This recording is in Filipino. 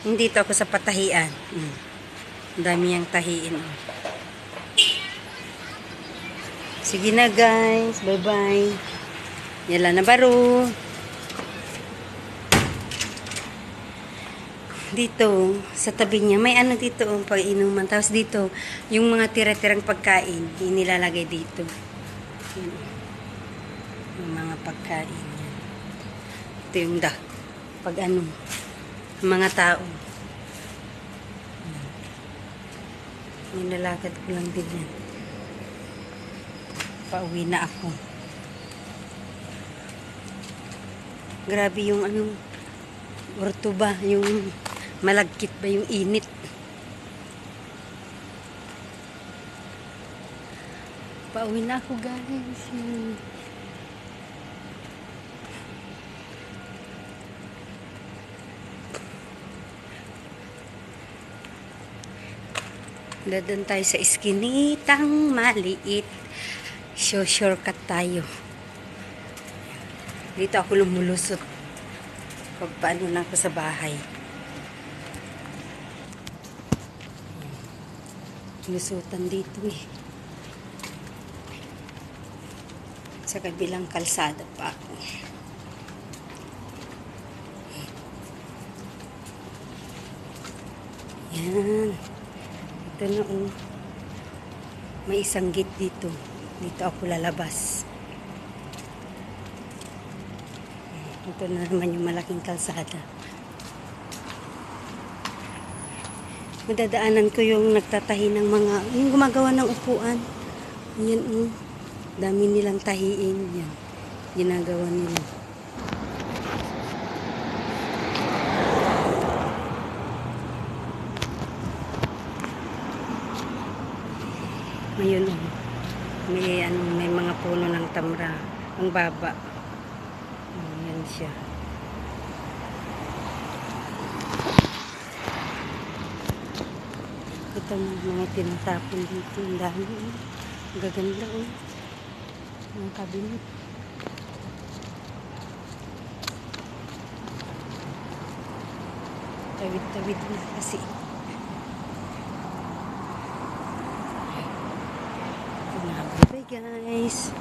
Dito ako sa patahian. Ang dami yang tahiin. Sige na guys. Bye-bye. Yala na baro. Dito, sa tabi niya, may ano dito, pag-inuman. Tapos dito, yung mga tira-tirang pagkain, inilalagay dito. Yan. Yung mga pagkain. Yan. Ito yung pag ano, mga tao. Nilalakad ko lang din yan. Pauwi na ako. Grabe yung ano, orto ba, yung malagkit ba yung init. Pauwi na ako guys. Dadaan tayo sa iskinitang maliit. Shortcut tayo. Dito ako lumulusot. Pagpaano na ako sa bahay. Lusutan dito eh. Sa kabilang kalsada pa ako. Yan. Ito na oh. May isang gate dito. Dito ako lalabas. Ito na naman yung malaking kalsada. Madadaanan ko yung nagtatahi ng mga, yung gumagawa ng upuan. Yan oh. Dami nilang tahiin. Yan. Ginagawa nila. Ayun oh. May mga puno ng tamra. Ang baba. Yan siya. Ito mga tinatapon dito. Ang dami. Ang gaganda oh. Ang kabinet. Tawid-tawid na kasi. Bye guys.